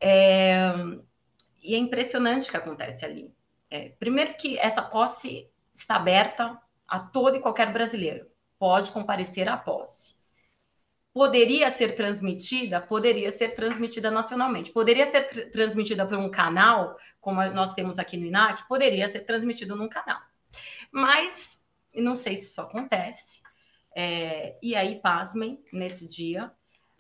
E é impressionante o que acontece ali. Primeiro que essa posse está aberta a todo e qualquer brasileiro. Pode comparecer à posse. Poderia ser transmitida nacionalmente. Poderia ser transmitida por um canal, como nós temos aqui no INAC, poderia ser transmitido num canal. Mas não sei se isso acontece. E aí, pasmem, nesse dia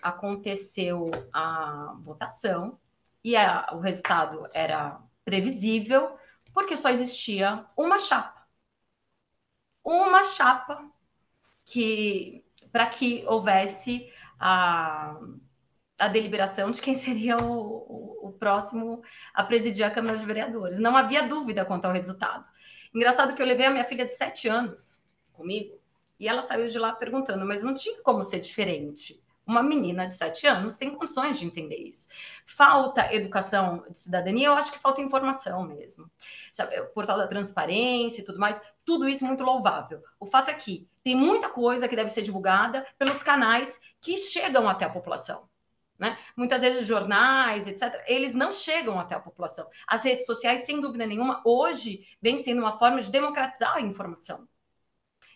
aconteceu a votação e o resultado era previsível, porque só existia uma chapa. Uma chapa para que houvesse a deliberação de quem seria o próximo a presidir a Câmara de Vereadores. Não havia dúvida quanto ao resultado. Engraçado que eu levei a minha filha de 7 anos comigo e ela saiu de lá perguntando, mas não tinha como ser diferente. Uma menina de 7 anos tem condições de entender isso. Falta educação de cidadania, eu acho que falta informação mesmo. Sabe, o portal da transparência e tudo mais, tudo isso muito louvável. O fato é que tem muita coisa que deve ser divulgada pelos canais que chegam até a população. Né? Muitas vezes os jornais, etc., eles não chegam até a população. As redes sociais, sem dúvida nenhuma, hoje vem sendo uma forma de democratizar a informação.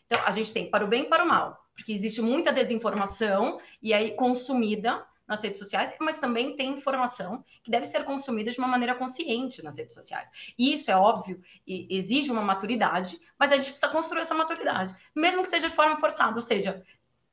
Então, a gente tem para o bem e para o mal, porque existe muita desinformação e aí consumida nas redes sociais, mas também tem informação que deve ser consumida de uma maneira consciente nas redes sociais. E isso é óbvio, e exige uma maturidade, mas a gente precisa construir essa maturidade, mesmo que seja de forma forçada, ou seja,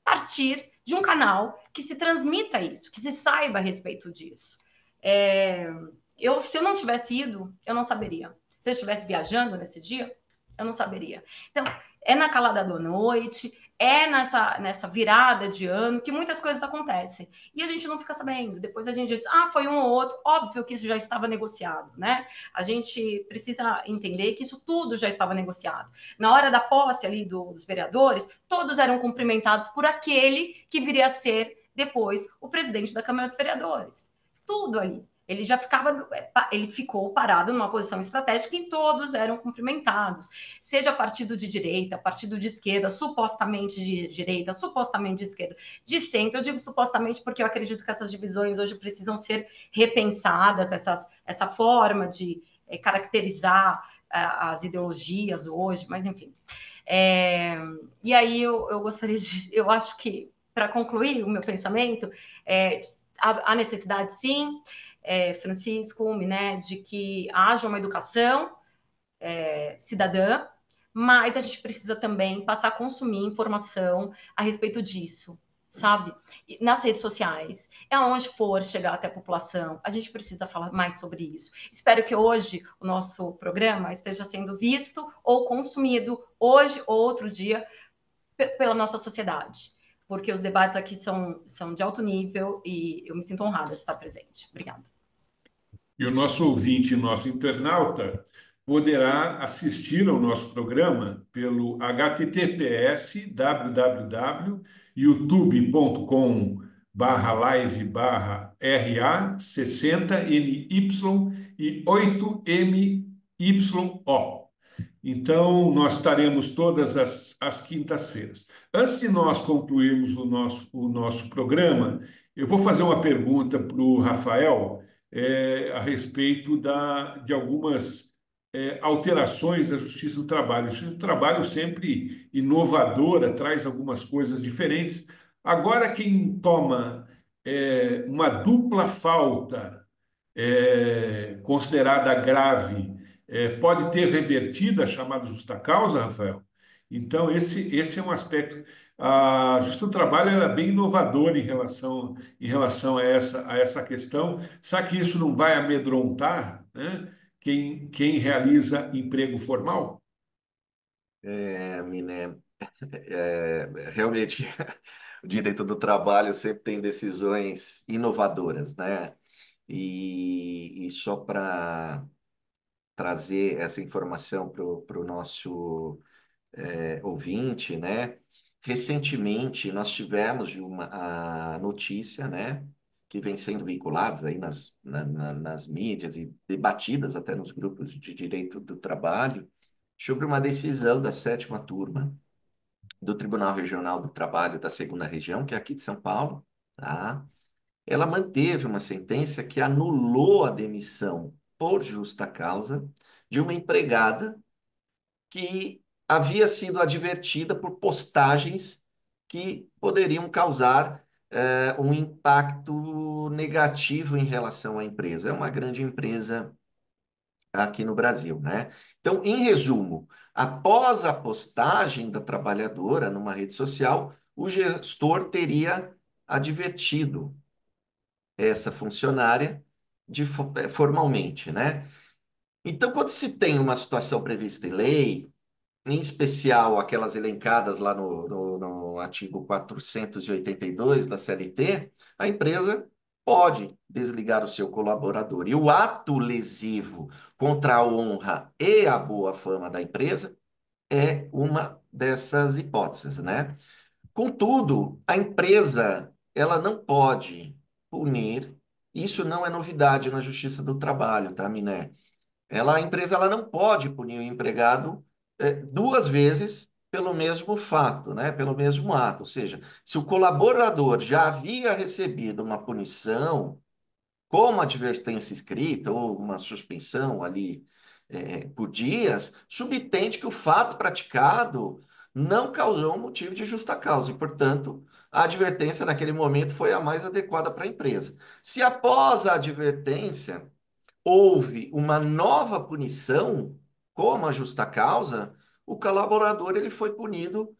partir de um canal que se transmita isso, que se saiba a respeito disso. Se eu não tivesse ido, eu não saberia. Se eu estivesse viajando nesse dia, eu não saberia. Então, é na calada da noite, é nessa virada de ano que muitas coisas acontecem. E a gente não fica sabendo. Depois a gente diz, foi um ou outro. Óbvio que isso já estava negociado, né? A gente precisa entender que isso tudo já estava negociado. Na hora da posse ali dos vereadores, todos eram cumprimentados por aquele que viria a ser depois o presidente da Câmara dos Vereadores. Tudo ali. Ele ficou parado numa posição estratégica e todos eram cumprimentados, seja partido de direita, partido de esquerda, supostamente de direita, supostamente de esquerda, de centro. Eu digo supostamente porque eu acredito que essas divisões hoje precisam ser repensadas, essa forma de caracterizar as ideologias hoje, mas enfim. E aí eu gostaria eu acho que, para concluir o meu pensamento, há necessidade, sim, Francisco, né, de que haja uma educação cidadã, mas a gente precisa também passar a consumir informação a respeito disso, sabe? Nas redes sociais, aonde for chegar até a população, a gente precisa falar mais sobre isso. Espero que hoje o nosso programa esteja sendo visto ou consumido hoje ou outro dia pela nossa sociedade, porque os debates aqui são de alto nível e eu me sinto honrada de estar presente. Obrigada. E o nosso ouvinte, nosso internauta, poderá assistir ao nosso programa pelo https://youtube.com/live/RA60NY e 8MYO. Então, nós estaremos todas as quintas-feiras. Antes de nós concluirmos o nosso programa, eu vou fazer uma pergunta para o Rafael, a respeito de algumas alterações da Justiça do Trabalho. A Justiça do Trabalho sempre inovadora, traz algumas coisas diferentes. Agora, quem toma uma dupla falta considerada grave, pode ter revertido a chamada justa causa, Rafael? Então, esse é um aspecto. A Justiça do Trabalho ela é bem inovadora em relação a essa questão. Será que isso não vai amedrontar, né, quem realiza emprego formal? Miné, realmente o direito do trabalho sempre tem decisões inovadoras, né? E só para trazer essa informação para o nosso ouvinte, né? Recentemente nós tivemos a notícia, né? Que vem sendo veiculadas aí nas mídias e debatidas até nos grupos de direito do trabalho, sobre uma decisão da sétima turma do Tribunal Regional do Trabalho da Segunda Região, que é aqui de São Paulo, tá? Ela manteve uma sentença que anulou a demissão por justa causa de uma empregada que havia sido advertida por postagens que poderiam causar um impacto negativo em relação à empresa. É uma grande empresa aqui no Brasil, né? Então, em resumo, após a postagem da trabalhadora numa rede social, o gestor teria advertido essa funcionária formalmente, né? Então, quando se tem uma situação prevista em lei, em especial aquelas elencadas lá no artigo 482 da CLT, a empresa pode desligar o seu colaborador. E o ato lesivo contra a honra e a boa fama da empresa é uma dessas hipóteses, né? Contudo, a empresa, ela não pode punir, isso não é novidade na Justiça do Trabalho, tá, Miné? A empresa ela não pode punir o empregado duas vezes pelo mesmo fato, né? Pelo mesmo ato. Ou seja, se o colaborador já havia recebido uma punição, como advertência escrita ou uma suspensão ali por dias, subtende que o fato praticado não causou um motivo de justa causa e, portanto, a advertência naquele momento foi a mais adequada para a empresa. Se após a advertência houve uma nova punição, como a justa causa, o colaborador ele foi punido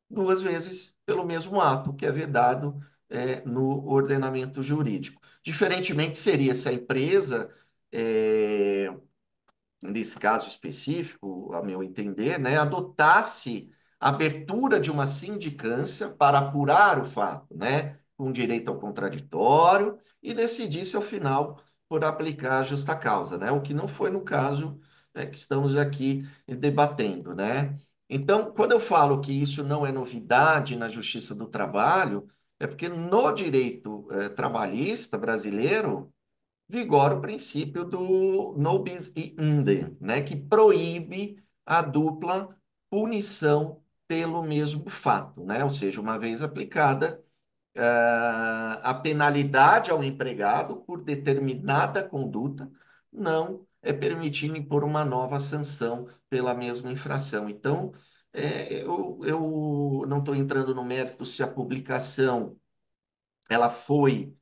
duas vezes pelo mesmo ato, que é vedado no ordenamento jurídico. Diferentemente seria se a empresa, nesse caso específico, a meu entender, né, adotasse a abertura de uma sindicância para apurar o fato, né, com direito ao contraditório e decidisse, ao final, por aplicar a justa causa, né, o que não foi no caso que estamos aqui debatendo, né. Então, quando eu falo que isso não é novidade na Justiça do Trabalho, é porque no direito trabalhista brasileiro vigora o princípio do no bis in idem, né, que proíbe a dupla punição pelo mesmo fato, né? Ou seja, uma vez aplicada a penalidade ao empregado por determinada conduta, não é permitido impor uma nova sanção pela mesma infração. Então, eu não estou entrando no mérito se a publicação ela foi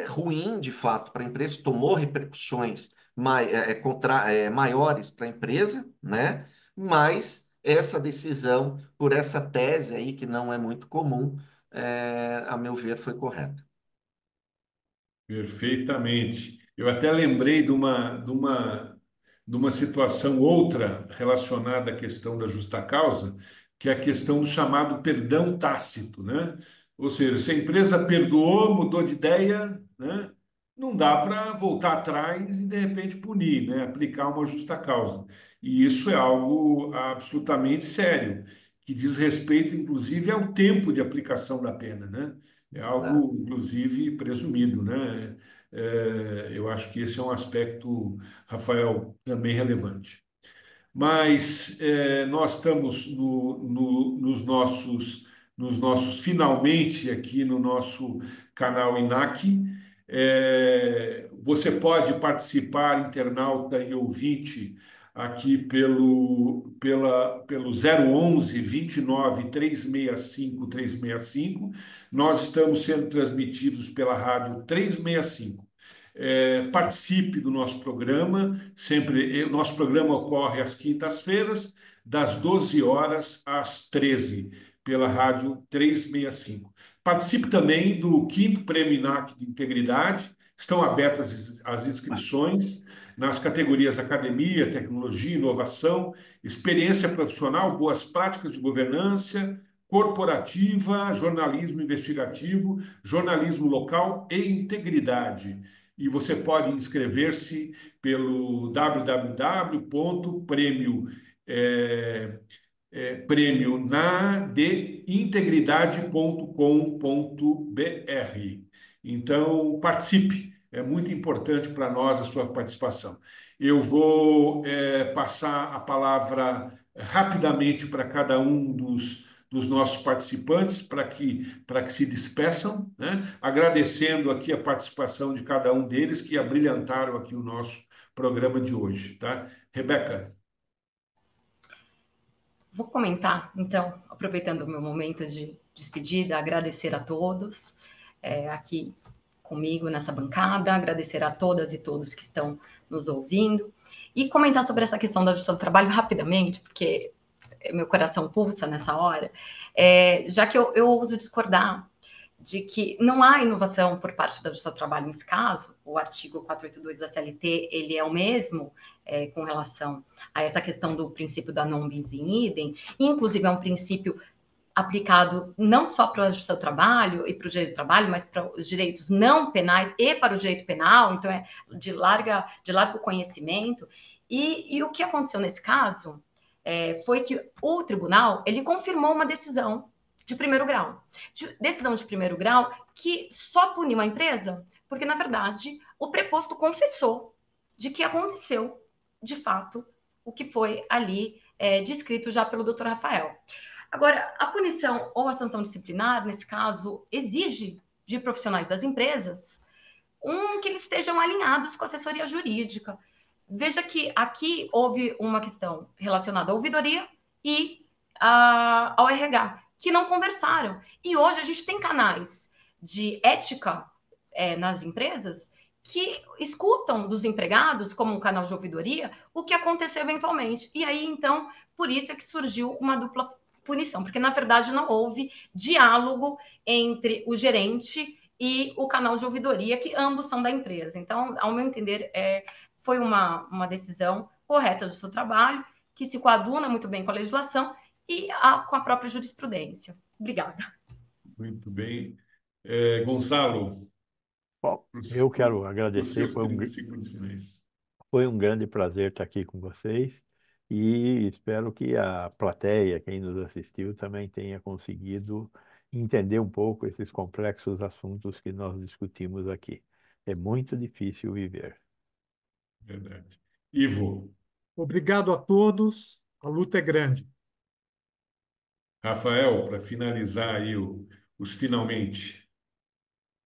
ruim, de fato, para a empresa, tomou repercussões maiores para a empresa, né? Mas essa decisão, por essa tese aí, que não é muito comum, a meu ver, foi correta. Perfeitamente. Eu até lembrei de uma situação outra relacionada à questão da justa causa, que é a questão do chamado perdão tácito, né? Ou seja, se a empresa perdoou, mudou de ideia, né? não dá para voltar atrás e, de repente, punir, né? Aplicar uma justa causa. E isso é algo absolutamente sério, que diz respeito, inclusive, ao tempo de aplicação da pena, né? É né? algo, inclusive, presumido, né? Eu acho que esse é um aspecto, Rafael, também relevante. Mas nós estamos nos nossos finalmente aqui no nosso canal INAC. Você pode participar, internauta e ouvinte, aqui pelo 011 29 365 365. Nós estamos sendo transmitidos pela rádio 365. Participe do nosso programa. Sempre, o nosso programa ocorre às quintas-feiras, das 12 horas às 13, pela rádio 365. Participe também do quinto Prêmio INAC de Integridade. Estão abertas as inscrições nas categorias Academia, Tecnologia, Inovação, Experiência Profissional, Boas Práticas de Governança, Corporativa, Jornalismo Investigativo, Jornalismo Local e Integridade. E você pode inscrever-se pelo www.prêmio é, prêmio na de integridade.com.br. Então, participe, é muito importante para nós a sua participação. Eu vou passar a palavra rapidamente para cada um dos nossos participantes para que se despeçam, né? Agradecendo aqui a participação de cada um deles que abrilhantaram aqui o nosso programa de hoje, tá? Rebeca. Vou comentar, então, aproveitando o meu momento de despedida, agradecer a todos aqui comigo nessa bancada, agradecer a todas e todos que estão nos ouvindo e comentar sobre essa questão da justiça do trabalho rapidamente, porque meu coração pulsa nessa hora, já que eu ouso discordar de que não há inovação por parte da Justiça do Trabalho nesse caso. O artigo 482 da CLT, ele é o mesmo com relação a essa questão do princípio da non bis in idem, inclusive é um princípio aplicado não só para a Justiça do Trabalho e para o direito do trabalho, mas para os direitos não penais e para o direito penal, então é de largo conhecimento. E o que aconteceu nesse caso foi que o tribunal, ele confirmou uma decisão de primeiro grau. Decisão de primeiro grau que só puniu a empresa porque, na verdade, o preposto confessou de que aconteceu, de fato, o que foi ali descrito já pelo doutor Rafael. Agora, a punição ou a sanção disciplinar, nesse caso, exige de profissionais das empresas que eles estejam alinhados com a assessoria jurídica. Veja que aqui houve uma questão relacionada à ouvidoria e ao RH, que não conversaram. E hoje a gente tem canais de ética nas empresas que escutam dos empregados, como um canal de ouvidoria, o que aconteceu eventualmente. E aí, então, por isso é que surgiu uma dupla punição, porque, na verdade, não houve diálogo entre o gerente e o canal de ouvidoria, que ambos são da empresa. Então, ao meu entender, foi uma decisão correta do seu trabalho, que se coaduna muito bem com a legislação e com a própria jurisprudência. Obrigada. Muito bem. Gonçalo, Bom, eu quero os agradecer, seus 30 segundos finais. foi um grande prazer estar aqui com vocês e espero que a plateia, quem nos assistiu, também tenha conseguido entender um pouco esses complexos assuntos que nós discutimos aqui. É muito difícil viver. Verdade. Ivo, Obrigado a todos. A luta é grande. Rafael, para finalizar aí os finalmente.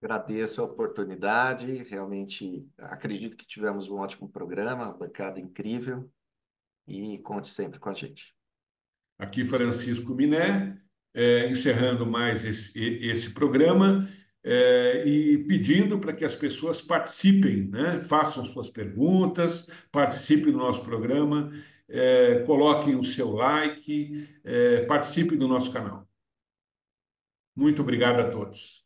Agradeço a oportunidade, realmente acredito que tivemos um ótimo programa, uma bancada incrível e conte sempre com a gente. Aqui Francisco Miné, encerrando mais esse programa e pedindo para que as pessoas participem, né? Façam suas perguntas, participem do nosso programa, coloquem o seu like, participem do nosso canal. Muito obrigado a todos.